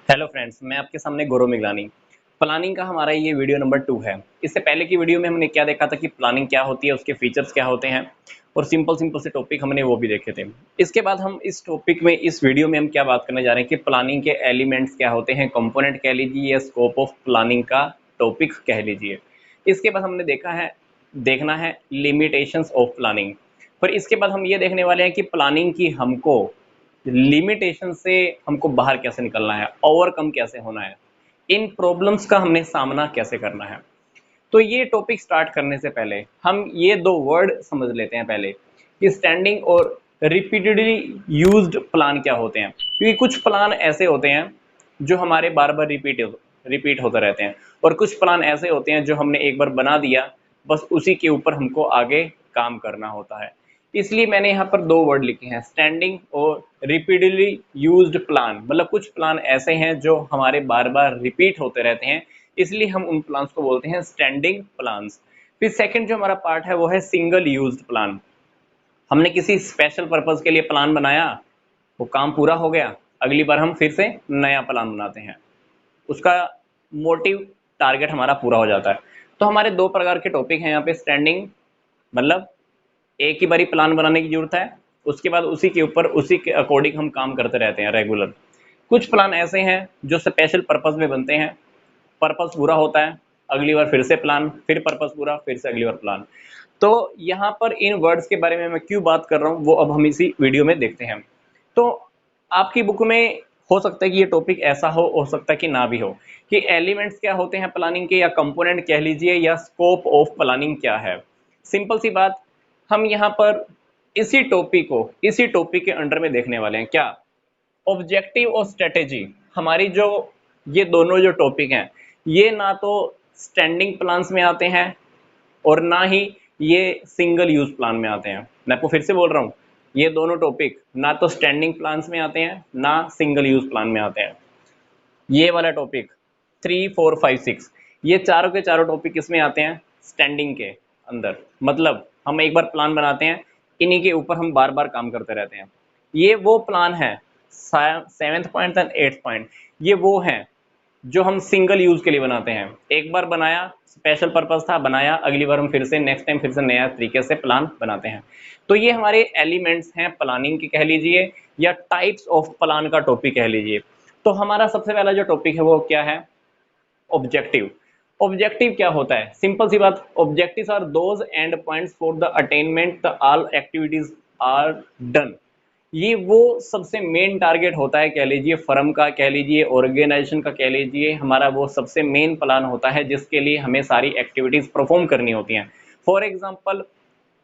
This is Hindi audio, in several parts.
हेलो फ्रेंड्स, मैं आपके सामने गौरव मिगलानी। प्लानिंग का हमारा ये वीडियो नंबर 2 है। इससे पहले की वीडियो में हमने क्या देखा था कि प्लानिंग क्या होती है, उसके फीचर्स क्या होते हैं और सिंपल सिंपल से टॉपिक हमने वो भी देखे थे। इसके बाद हम इस टॉपिक में इस वीडियो में हम क्या बात करने जा रहे हैं कि प्लानिंग के एलिमेंट्स क्या होते हैं, कंपोनेंट कह लीजिए या स्कोप ऑफ प्लानिंग का टॉपिक कह लीजिए। इसके बाद हमने देखना है लिमिटेशंस ऑफ प्लानिंग। फिर इसके बाद हम ये देखने वाले हैं कि प्लानिंग की हमको लिमिटेशन से हमको बाहर कैसे निकलना है, ओवरकम कैसे होना है, इन प्रॉब्लम्स का हमने सामना कैसे करना है। तो ये टॉपिक स्टार्ट करने से पहले हम ये दो वर्ड समझ लेते हैं पहले कि स्टैंडिंग और रिपीटेडली यूज्ड प्लान क्या होते हैं। क्योंकि कुछ प्लान ऐसे होते हैं जो हमारे बार बार रिपीट होते रहते हैं और कुछ प्लान ऐसे होते हैं जो हमने एक बार बना दिया, बस उसी के ऊपर हमको आगे काम करना होता है। इसलिए मैंने यहाँ पर दो वर्ड लिखे हैं, स्टैंडिंग और रिपीटेडली यूज्ड प्लान। मतलब कुछ प्लान ऐसे हैं जो हमारे बार बार रिपीट होते रहते हैं, इसलिए हम उन प्लान्स को बोलते हैं स्टैंडिंग प्लान्स। फिर सेकंड जो हमारा पार्ट है वो है सिंगल यूज्ड प्लान। हमने किसी स्पेशल पर्पज के लिए प्लान बनाया, वो काम पूरा हो गया, अगली बार हम फिर से नया प्लान बनाते हैं, उसका मोटिव टारगेट हमारा पूरा हो जाता है। तो हमारे दो प्रकार के टॉपिक हैं यहाँ पे। स्टैंडिंग मतलब एक ही बारी प्लान बनाने की जरूरत है, उसके बाद उसी के ऊपर उसी के अकॉर्डिंग हम काम करते रहते हैं रेगुलर। कुछ प्लान ऐसे हैं जो स्पेशल पर्पज में बनते हैं, पर्पस पूरा होता है, अगली बार फिर से प्लान, फिर पर्पस पूरा, फिर से अगली बार प्लान। तो यहाँ पर इन वर्ड्स के बारे में मैं क्यों बात कर रहा हूँ वो अब हम इसी वीडियो में देखते हैं। तो आपकी बुक में हो सकता है कि ये टॉपिक ऐसा हो सकता है कि ना भी हो, कि एलिमेंट्स क्या होते हैं प्लानिंग के, या कंपोनेंट कह लीजिए, या स्कोप ऑफ प्लानिंग क्या है। सिंपल सी बात, हम यहाँ पर इसी टॉपिक के अंडर में देखने वाले हैं। क्या ऑब्जेक्टिव और स्ट्रेटेजी, हमारी जो ये दोनों जो टॉपिक हैं, ये ना तो स्टैंडिंग प्लान्स में आते हैं और ना ही ये सिंगल यूज प्लान में आते हैं। मैं आपको फिर से बोल रहा हूँ, ये दोनों टॉपिक ना तो स्टैंडिंग प्लान्स में आते हैं ना सिंगल यूज प्लान में आते हैं। ये वाला टॉपिक 3, 4, 5, 6, ये चारों के चारों टॉपिक किसमें आते हैं? स्टैंडिंग के अंदर। मतलब हम एक बार प्लान बनाते हैं, इन्हीं के ऊपर हम बार बार काम करते रहते हैं। ये वो प्लान है, 7th point and 8th point, ये वो हैं जो हम सिंगल यूज के लिए बनाते हैं। एक बार बनाया, स्पेशल पर्पस था, बनाया, अगली बार हम फिर से नेक्स्ट टाइम फिर से नया तरीके से प्लान बनाते हैं। तो ये हमारे एलिमेंट्स हैं प्लानिंग के कह लीजिए, या टाइप्स ऑफ प्लान का टॉपिक कह लीजिए। तो हमारा सबसे पहला जो टॉपिक है वो क्या है? ऑब्जेक्टिव। ऑब्जेक्टिव क्या होता है? सिंपल सी बात, objectives are those and points for the attainment the all activities are done. ये वो सबसे मेन टारगेट होता है, कह लीजिए फर्म का, कह लीजिए ऑर्गेनाइजेशन का, कह लीजिए हमारा वो सबसे मेन प्लान होता है जिसके लिए हमें सारी एक्टिविटीज परफॉर्म करनी होती हैं। फॉर एग्जांपल,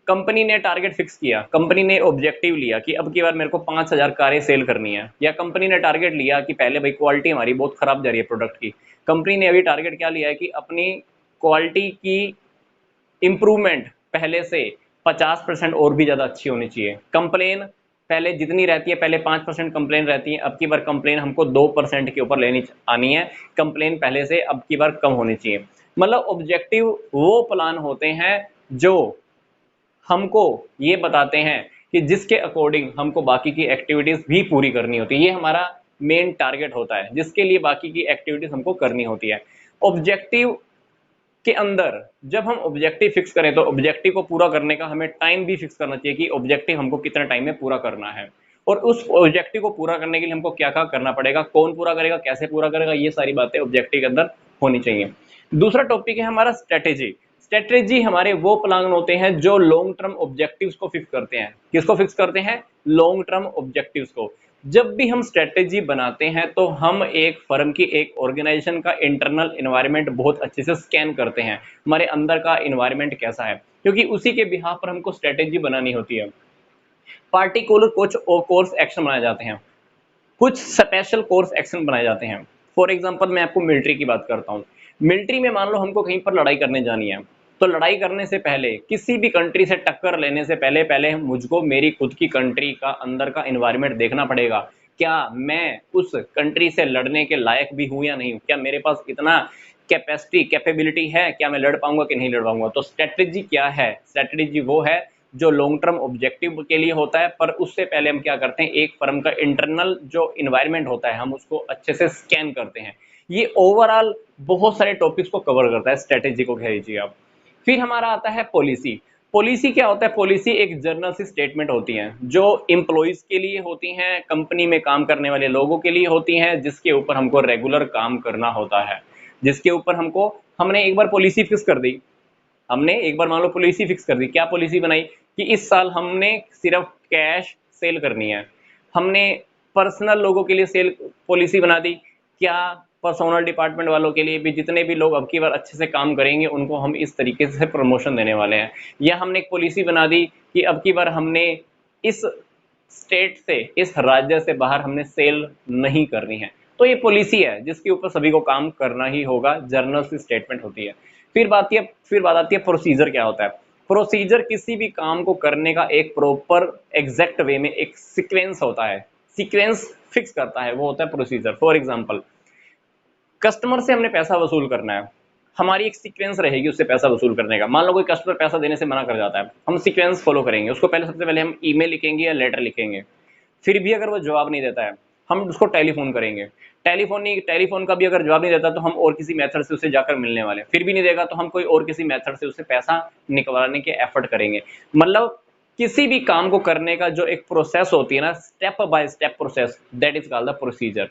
कंपनी ने टारगेट फिक्स किया, कंपनी ने ऑब्जेक्टिव लिया कि अब की बार मेरे को 5000 कारें सेल करनी है, या कंपनी ने टारगेट लिया कि पहले भाई क्वालिटी हमारी बहुत खराब जा रही है प्रोडक्ट की, कंपनी ने अभी टारगेट क्या लिया है कि अपनी क्वालिटी की इंप्रूवमेंट पहले से 50% और भी ज़्यादा अच्छी होनी चाहिए। कंप्लेन पहले जितनी रहती है, पहले 5% कंप्लेन रहती है, अब की बार कंप्लेन हमको 2% के ऊपर लेनी आनी है, कंप्लेन पहले से अब की बार कम होनी चाहिए। मतलब ऑब्जेक्टिव वो प्लान होते हैं जो हमको ये बताते हैं कि जिसके अकॉर्डिंग हमको बाकी की एक्टिविटीज भी पूरी करनी होती है। ये हमारा मेन टारगेट होता है जिसके लिए बाकी की एक्टिविटीज हमको करनी होती है। ऑब्जेक्टिव के अंदर जब हम ऑब्जेक्टिव फिक्स करें तो ऑब्जेक्टिव को पूरा करने का हमें टाइम भी फिक्स करना चाहिए कि ऑब्जेक्टिव हमको कितने टाइम में पूरा करना है, और उस ऑब्जेक्टिव को पूरा करने के लिए हमको क्या क्या करना पड़ेगा, कौन पूरा करेगा, कैसे पूरा करेगा, ये सारी बातें ऑब्जेक्टिव के अंदर होनी चाहिए। दूसरा टॉपिक है हमारा स्ट्रेटेजी। स्ट्रेटेजी हमारे वो प्लान होते हैं जो लॉन्ग टर्म ऑब्जेक्टिव्स को फिक्स करते हैं। किसको फिक्स करते हैं? लॉन्ग टर्म ऑब्जेक्टिव्स को। जब भी हम स्ट्रेटेजी बनाते हैं तो हम एक फर्म की, एक ऑर्गेनाइजेशन का इंटरनल एनवायरनमेंट बहुत अच्छे से स्कैन करते हैं, हमारे अंदर का एनवायरनमेंट कैसा है, क्योंकि उसी के बिहाफ पर हमको स्ट्रेटेजी बनानी होती है। पार्टिकुलर कुछ कोर्स एक्शन बनाए जाते हैं, कुछ स्पेशल कोर्स एक्शन बनाए जाते हैं। फॉर एग्जांपल मैं आपको मिलिट्री की बात करता हूँ। मिलिट्री में मान लो हमको कहीं पर लड़ाई करने जानी है, तो लड़ाई करने से पहले, किसी भी कंट्री से टक्कर लेने से पहले पहले मुझको मेरी खुद की कंट्री का अंदर का एनवायरनमेंट देखना पड़ेगा। क्या मैं उस कंट्री से लड़ने के लायक भी हूँ या नहीं हूँ, क्या मेरे पास इतना कैपेसिटी कैपेबिलिटी है, क्या मैं लड़ पाऊंगा कि नहीं लड़ पाऊंगा। तो स्ट्रेटेजी क्या है? स्ट्रेटेजी वो है जो लॉन्ग टर्म ऑब्जेक्टिव के लिए होता है, पर उससे पहले हम क्या करते हैं, एक फर्म का इंटरनल जो इन्वायरमेंट होता है हम उसको अच्छे से स्कैन करते हैं। ये ओवरऑल बहुत सारे टॉपिक्स को कवर करता है, स्ट्रेटेजी को कह लीजिए आप। फिर हमारा आता है पॉलिसी। पॉलिसी क्या होता है? पॉलिसी एक जर्नल सी स्टेटमेंट होती हैं जो एम्प्लॉइज के लिए होती हैं, कंपनी में काम करने वाले लोगों के लिए होती हैं, जिसके ऊपर हमको रेगुलर काम करना होता है, जिसके ऊपर हमने एक बार पॉलिसी फिक्स कर दी। हमने एक बार मान लो पॉलिसी फिक्स कर दी, क्या पॉलिसी बनाई कि इस साल हमने सिर्फ कैश सेल करनी है। हमने पर्सनल लोगों के लिए सेल पॉलिसी बना दी, क्या पर्सनल डिपार्टमेंट वालों के लिए भी जितने भी लोग अब की बार अच्छे से काम करेंगे उनको हम इस तरीके से प्रमोशन देने वाले हैं। या हमने एक पॉलिसी बना दी कि अब की बार हमने इस स्टेट से, इस राज्य से बाहर हमने सेल नहीं करनी है। तो ये पॉलिसी है जिसके ऊपर सभी को काम करना ही होगा, जर्नल सी स्टेटमेंट होती है। फिर बात आती है प्रोसीजर क्या होता है। प्रोसीजर किसी भी काम को करने का एक प्रॉपर एग्जैक्ट वे में एक सीक्वेंस होता है, सीक्वेंस फिक्स करता है, वो होता है प्रोसीजर। फॉर एग्जांपल, कस्टमर से हमने पैसा वसूल करना है, हमारी एक सीक्वेंस रहेगी उससे पैसा वसूल करने का। मान लो कोई कस्टमर पैसा देने से मना कर जाता है, हम सीक्वेंस फॉलो करेंगे। उसको पहले सबसे पहले हम ईमेल लिखेंगे या लेटर लिखेंगे। फिर भी अगर वो जवाब नहीं देता है, हम उसको टेलीफोन करेंगे। टेलीफोन का भी अगर जवाब नहीं देता तो हम और किसी मेथड से उससे जाकर मिलने वाले। फिर भी नहीं देगा तो हम कोई और किसी मेथड से उससे पैसा निकलवाने के एफर्ट करेंगे। मतलब किसी भी काम को करने का जो एक प्रोसेस होती है ना, step by step process, that is called the procedure.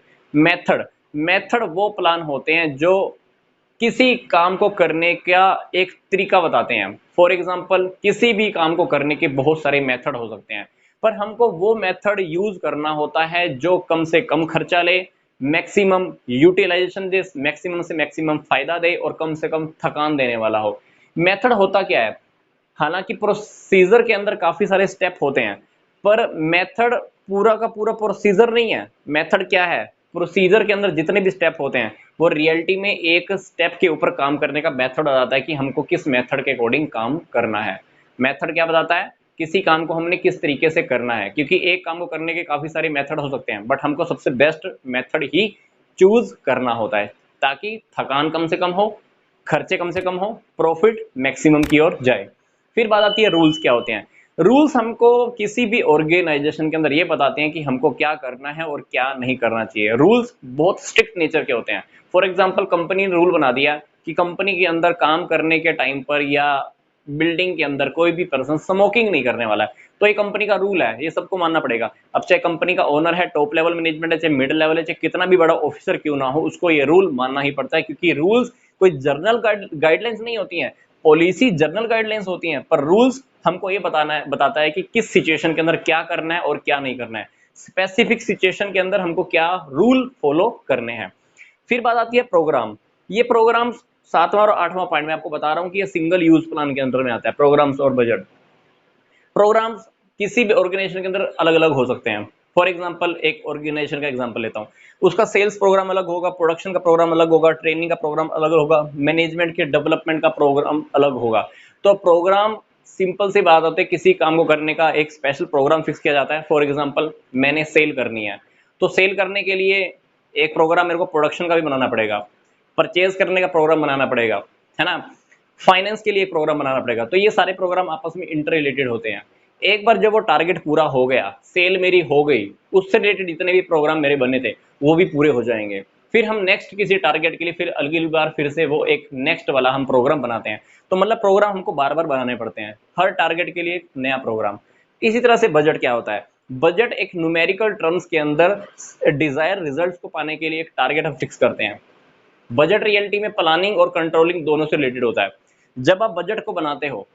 Method वो प्लान होते हैं जो किसी काम को करने का एक तरीका बताते हैं। फॉर एग्जाम्पल, किसी भी काम को करने के बहुत सारे मेथड हो सकते हैं, पर हमको वो मेथड यूज करना होता है जो कम से कम खर्चा ले, मैक्सिमम यूटिलाइजेशन दे, मैक्सिमम से मैक्सिमम फायदा दे और कम से कम थकान देने वाला हो। मेथड होता क्या है? हालांकि प्रोसीजर के अंदर काफी सारे स्टेप होते हैं, पर मेथड पूरा का पूरा प्रोसीजर नहीं है। मेथड क्या है? प्रोसीजर के अंदर जितने भी स्टेप होते हैं वो रियलिटी में एक स्टेप के ऊपर काम करने का मेथड बताता है कि हमको किस मेथड के अकॉर्डिंग काम करना है। मेथड क्या बताता है? किसी काम को हमने किस तरीके से करना है, क्योंकि एक काम को करने के काफी सारे मेथड हो सकते हैं, बट हमको सबसे बेस्ट मेथड ही चूज करना होता है ताकि थकान कम से कम हो, खर्चे कम से कम हो, प्रॉफिट मैक्सिमम की ओर जाए। फिर बात आती है रूल्स क्या होते हैं। रूल्स हमको किसी भी ऑर्गेनाइजेशन के अंदर ये बताते हैं कि हमको क्या करना है और क्या नहीं करना चाहिए। रूल्स बहुत स्ट्रिक्ट नेचर के होते हैं। फॉर एग्जांपल, कंपनी ने रूल बना दिया कि कंपनी के अंदर काम करने के टाइम पर या बिल्डिंग के अंदर कोई भी पर्सन स्मोकिंग नहीं करने वाला है, तो ये कंपनी का रूल है, ये सबको मानना पड़ेगा। अब चाहे कंपनी का ओनर है, टॉप लेवल मैनेजमेंट है, चाहे मिडिल लेवल है, चाहे कितना भी बड़ा ऑफिसर क्यों ना हो, उसको ये रूल मानना ही पड़ता है, क्योंकि रूल्स कोई जर्नल गाइडलाइंस नहीं होती हैं। पॉलिसी जर्नल गाइडलाइंस होती हैं, पर रूल्स हमको ये बताता है कि किस सिचुएशन के अंदर क्या करना है और क्या नहीं करना है, स्पेसिफिक सिचुएशन के अंदर हमको क्या रूल फॉलो करने हैं। फिर बात आती है प्रोग्राम। ये प्रोग्राम 7वां और 8वां पॉइंट में आपको बता रहा हूं कि ये सिंगल यूज प्लान के अंदर में आता है, प्रोग्राम्स और बजट। प्रोग्राम्स किसी भी ऑर्गेनाइजेशन के अंदर अलग अलग हो सकते हैं। फॉर एग्जांपल, एक ऑर्गेनाइजेशन का एग्जांपल लेता हूं, उसका सेल्स प्रोग्राम अलग होगा, प्रोडक्शन का प्रोग्राम अलग होगा, ट्रेनिंग का प्रोग्राम अलग होगा, मैनेजमेंट के डेवलपमेंट का प्रोग्राम अलग होगा। तो प्रोग्राम, सिंपल सी बात होती है, किसी काम को करने का एक स्पेशल प्रोग्राम फिक्स किया जाता है। फॉर एग्जांपल, मैंने सेल करनी है, तो सेल करने के लिए एक प्रोग्राम मेरे को प्रोडक्शन का भी बनाना पड़ेगा, परचेज करने का प्रोग्राम बनाना पड़ेगा, है ना, फाइनेंस के लिए प्रोग्राम बनाना पड़ेगा। तो ये सारे प्रोग्राम आपस में इंटर रिलेटेड होते हैं। एक बार जब वो टारगेट पूरा हो गया, सेल मेरी हो गई, उससे रिलेटेड जितने भी प्रोग्राम मेरे बने थे वो भी पूरे हो जाएंगे। फिर हम नेक्स्ट किसी टारगेट के लिए फिर अगली बार फिर से वो एक नेक्स्ट वाला हम प्रोग्राम बनाते हैं। तो मतलब प्रोग्राम हमको बार बार बनाने पड़ते हैं, हर टारगेट के लिए एक नया प्रोग्राम। इसी तरह से बजट क्या होता है? बजट एक न्यूमेरिकल टर्म्स के अंदर डिजायर रिजल्ट्स को पाने के लिए एक टारगेट हम फिक्स करते हैं। बजट रियलिटी में प्लानिंग और कंट्रोलिंग दोनों से रिलेटेड होता है। जब आप बजट को बनाते हो,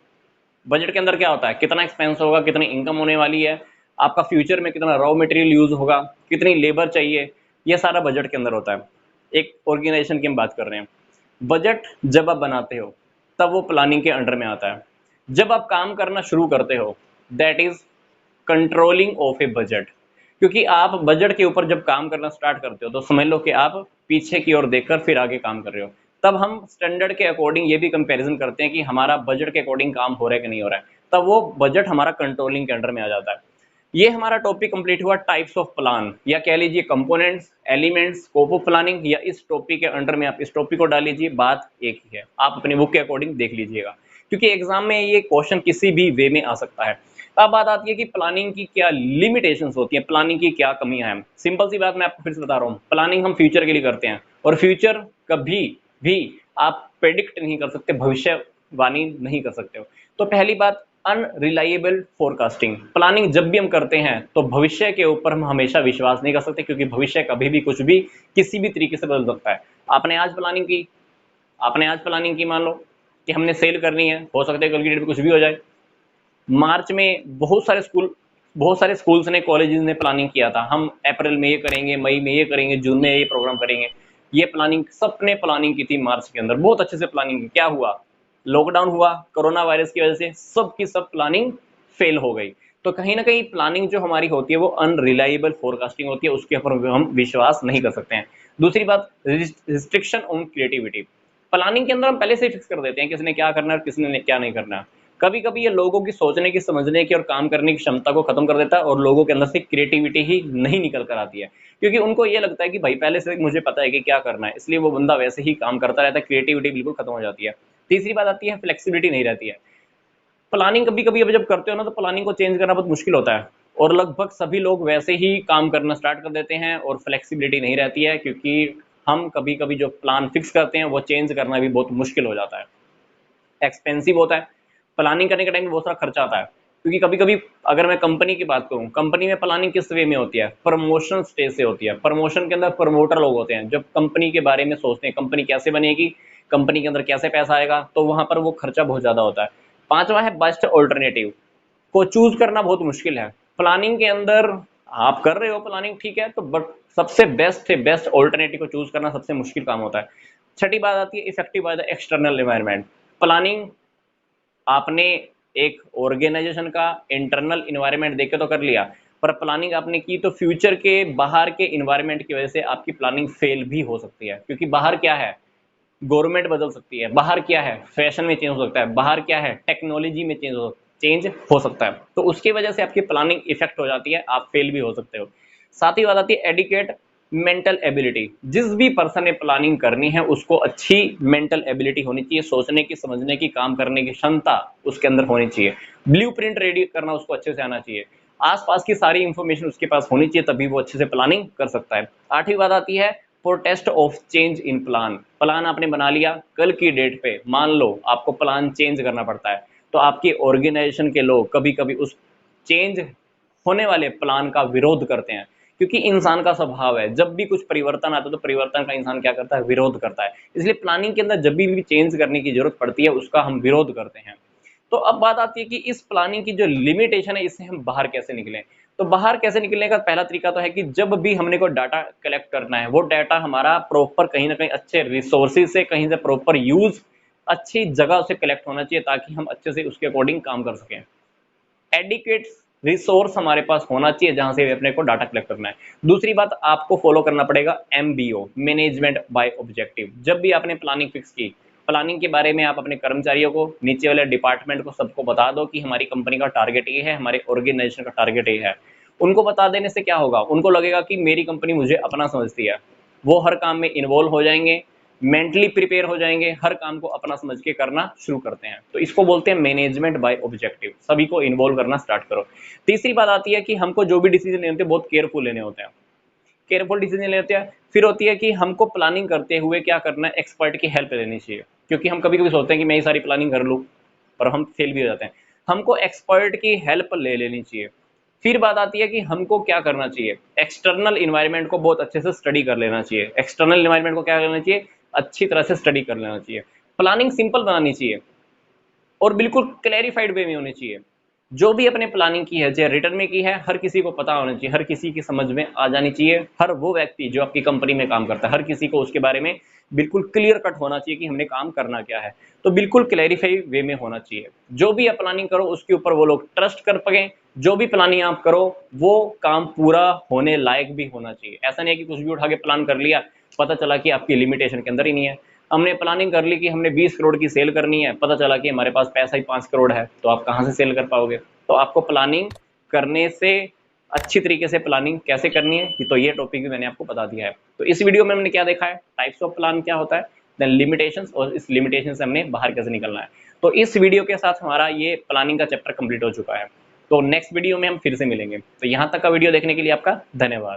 बजट के अंदर क्या होता है? कितना एक्सपेंस होगा, कितनी इनकम होने वाली है, आपका फ्यूचर में कितना रॉ मटेरियल यूज होगा, कितनी लेबर चाहिए, ये सारा बजट के अंदर होता है। एक ऑर्गेनाइजेशन की हम बात कर रहे हैं। बजट जब आप बनाते हो तब वो प्लानिंग के अंडर में आता है। जब आप काम करना शुरू करते हो, that is controlling of A budget. क्योंकि आप बजट के ऊपर जब काम करना स्टार्ट करते हो तो समझ लो कि आप पीछे की ओर देखकर फिर आगे काम कर रहे हो। तब हम स्टैंडर्ड के अकॉर्डिंग ये भी कंपैरिजन करते हैं कि हमारा बजट के अकॉर्डिंग काम हो रहा है कि नहीं हो रहा है, तब वो बजट हमारा कंट्रोलिंग के अंडर में आ जाता है। ये हमारा टॉपिक कंप्लीट हुआ टाइप्स ऑफ प्लान, या कह लीजिए components, elements, scope of planning, या इस टॉपिक के अंडर में आप इस टॉपिक को डाल लीजिए, बात एक ही है, आप अपनी बुक के अकॉर्डिंग देख लीजिएगा। क्योंकि एग्जाम में ये क्वेश्चन किसी भी वे में आ सकता है। अब बात आती है कि प्लानिंग की क्या लिमिटेशंस होती हैं, प्लानिंग की क्या कमियां हैं। सिंपल सी बात मैं आपको फिर से बता रहा हूँ, प्लानिंग हम फ्यूचर के लिए करते हैं और फ्यूचर कभी भी आप प्रेडिक्ट नहीं कर सकते, भविष्यवाणी नहीं कर सकते हो। तो पहली बात, अनरिलायबल फोरकास्टिंग। प्लानिंग जब भी हम करते हैं तो भविष्य के ऊपर हम हमेशा विश्वास नहीं कर सकते, क्योंकि भविष्य कभी भी कुछ भी किसी भी तरीके से बदल सकता है। आपने आज प्लानिंग की मान लो कि हमने सेल करनी है, हो सकता है कल की डेट में कुछ भी हो जाए। मार्च में बहुत सारे स्कूल्स ने, कॉलेजेस ने प्लानिंग किया था, हम अप्रैल में ये करेंगे, मई में ये करेंगे, जून में ये प्रोग्राम करेंगे। ये प्लानिंग सबने प्लानिंग की थी मार्च के अंदर, बहुत अच्छे से प्लानिंग की। क्या हुआ? लॉकडाउन हुआ कोरोना वायरस की वजह से, सब की सब प्लानिंग फेल हो गई। तो कहीं ना कहीं प्लानिंग जो हमारी होती है वो अनरिलायबल फोरकास्टिंग होती है, उसके ऊपर हम विश्वास नहीं कर सकते हैं। दूसरी बात, रिस्ट्रिक्शन ऑन क्रिएटिविटी। प्लानिंग के अंदर हम पहले से ही फिक्स कर देते हैं किसने क्या करना है और किसने क्या नहीं करना है। कभी कभी ये लोगों की सोचने की, समझने की और काम करने की क्षमता को खत्म कर देता है और लोगों के अंदर से क्रिएटिविटी ही नहीं निकल कर आती है, क्योंकि उनको ये लगता है कि भाई पहले से मुझे पता है कि क्या करना है, इसलिए वो बंदा वैसे ही काम करता रहता है, क्रिएटिविटी बिल्कुल खत्म हो जाती है। तीसरी बात आती है, फ्लेक्सिबिलिटी नहीं रहती है। प्लानिंग कभी कभी अब जब करते हो ना, तो प्लानिंग को चेंज करना बहुत मुश्किल होता है और लगभग सभी लोग वैसे ही काम करना स्टार्ट कर देते हैं और फ्लेक्सिबिलिटी नहीं रहती है, क्योंकि हम कभी कभी जो प्लान फिक्स करते हैं वो चेंज करना भी बहुत मुश्किल हो जाता है, एक्सपेंसिव होता है। प्लानिंग करने के टाइम में बहुत सारा खर्चा आता है, क्योंकि कभी कभी अगर मैं कंपनी की बात करूं, कंपनी में प्लानिंग किस वे में होती है? प्रमोशन स्टेज से होती है। प्रमोशन के अंदर प्रमोटर लोग होते हैं, जब कंपनी के बारे में सोचते हैं, कंपनी कैसे बनेगी, कंपनी के अंदर कैसे पैसा आएगा, तो वहां पर वो खर्चा बहुत ज्यादा होता है। पांचवा है बेस्ट ऑल्टरनेटिव, को चूज करना बहुत मुश्किल है। प्लानिंग के अंदर आप कर रहे हो प्लानिंग, ठीक है, तो बट सबसे बेस्ट है, बेस्ट ऑल्टरनेटिव को चूज करना सबसे मुश्किल काम होता है। छठी बात आती है effective by the external environment. Planning आपने एक ऑर्गेनाइजेशन का इंटरनल इन्वायरमेंट देख के तो कर लिया, पर प्लानिंग आपने की तो फ्यूचर के बाहर के इन्वायरमेंट की वजह से आपकी प्लानिंग फेल भी हो सकती है, क्योंकि बाहर क्या है, गवर्नमेंट बदल सकती है, बाहर क्या है, फैशन में चेंज हो सकता है, बाहर क्या है, टेक्नोलॉजी में चेंज हो सकता है, तो उसकी वजह से आपकी प्लानिंग इफेक्ट हो जाती है, आप फेल भी हो सकते हो। साथ ही बात आती है एडिकेट मेंटल एबिलिटी। जिस भी पर्सन ने प्लानिंग करनी है उसको अच्छी मेंटल एबिलिटी होनी चाहिए, सोचने की, समझने की, काम करने की क्षमता उसके अंदर होनी चाहिए। ब्लूप्रिंट रेडी करना उसको अच्छे से आना चाहिए, आसपास की सारी इंफॉर्मेशन उसके पास होनी चाहिए, तभी वो अच्छे से प्लानिंग कर सकता है। आठवीं बात आती है protest of change in plan. Plan आपने बना लिया, कल की डेट पे मान लो आपको प्लान चेंज करना पड़ता है, तो आपकी ऑर्गेनाइजेशन के लोग कभी कभी उस चेंज होने वाले प्लान का विरोध करते हैं, क्योंकि इंसान का स्वभाव है, जब भी कुछ परिवर्तन आता है तो परिवर्तन का इंसान क्या करता है, विरोध करता है। इसलिए प्लानिंग के अंदर जब भी चेंज करने की जरूरत पड़ती है उसका हम विरोध करते हैं। तो अब बात आती है कि इस प्लानिंग की जो लिमिटेशन है इससे हम बाहर कैसे निकलें। तो बाहर कैसे निकलने का पहला तरीका तो है कि जब भी हमने कोई डाटा कलेक्ट करना है, वो डाटा हमारा प्रॉपर कहीं ना कहीं अच्छे रिसोर्सेज से, कहीं से प्रॉपर यूज, अच्छी जगह से कलेक्ट होना चाहिए, ताकि हम अच्छे से उसके अकॉर्डिंग काम कर सकें। एडिकेट रिसोर्स हमारे पास होना चाहिए जहां से अपने को डाटा कलेक्ट करना है। दूसरी बात, आपको फॉलो करना पड़ेगा एमबीओ, मैनेजमेंट बाय ऑब्जेक्टिव। जब भी आपने प्लानिंग फिक्स की, प्लानिंग के बारे में आप अपने कर्मचारियों को, नीचे वाले डिपार्टमेंट को, सबको बता दो कि हमारी कंपनी का टारगेट ये है, हमारे ऑर्गेनाइजेशन का टारगेट ये है। उनको बता देने से क्या होगा, उनको लगेगा कि मेरी कंपनी मुझे अपना समझती है, वो हर काम में इन्वॉल्व हो जाएंगे, मेंटली प्रिपेयर हो जाएंगे, हर काम को अपना समझ के करना शुरू करते हैं। तो इसको बोलते हैं मैनेजमेंट बाय ऑब्जेक्टिव, सभी को इन्वॉल्व करना स्टार्ट करो। तीसरी बात आती है कि हमको जो भी डिसीजन लेने होते हैं बहुत केयरफुल लेने होते हैं, केयरफुल डिसीजन लेते हैं। फिर होती है कि हमको प्लानिंग करते हुए क्या करना है, एक्सपर्ट की हेल्प लेनी चाहिए, क्योंकि हम कभी कभी सोचते हैं कि मैं ये सारी प्लानिंग कर लूँ, और हम फेल भी हो जाते हैं। हमको एक्सपर्ट की हेल्प ले लेनी चाहिए। फिर बात आती है कि हमको क्या करना चाहिए, एक्सटर्नल इन्वायरमेंट को बहुत अच्छे से स्टडी कर लेना चाहिए। एक्सटर्नल इन्वायरमेंट को क्या करना चाहिए, अच्छी तरह से स्टडी कर लेना चाहिए। प्लानिंग सिंपल बनानी चाहिए और बिल्कुल क्लैरिफाइड वे में होनी चाहिए। जो भी अपने प्लानिंग की है, चाहे रिटर्न में की है, हर किसी को पता होना चाहिए, हर किसी की समझ में आ जानी चाहिए। हर वो व्यक्ति जो आपकी कंपनी में काम करता है, हर किसी को उसके बारे में बिल्कुल क्लियर कट होना चाहिए कि हमने काम करना क्या है। तो बिल्कुल क्लैरिफाई वे में होना चाहिए। जो भी आप प्लानिंग करो उसके ऊपर वो लोग ट्रस्ट कर पाए, जो भी प्लानिंग आप करो वो काम पूरा होने लायक भी होना चाहिए। ऐसा नहीं है कि कुछ भी उठा के प्लान कर लिया, पता चला कि आपकी लिमिटेशन के अंदर ही नहीं है। हमने प्लानिंग कर ली कि हमने 20 करोड़ की सेल करनी है, पता चला कि हमारे पास पैसा ही 5 करोड़ है, तो आप कहाँ से सेल कर पाओगे। तो आपको प्लानिंग करने से, अच्छी तरीके से प्लानिंग कैसे करनी है, तो ये टॉपिक भी मैंने आपको बता दिया है। तो इस वीडियो में हमने क्या देखा है, टाइप्स ऑफ प्लान क्या होता है, देन लिमिटेशंस, और इस लिमिटेशन से हमने बाहर कैसे निकलना है। तो इस वीडियो के साथ हमारा ये प्लानिंग का चैप्टर कंप्लीट हो चुका है। तो नेक्स्ट वीडियो में हम फिर से मिलेंगे। तो यहाँ तक का वीडियो देखने के लिए आपका धन्यवाद।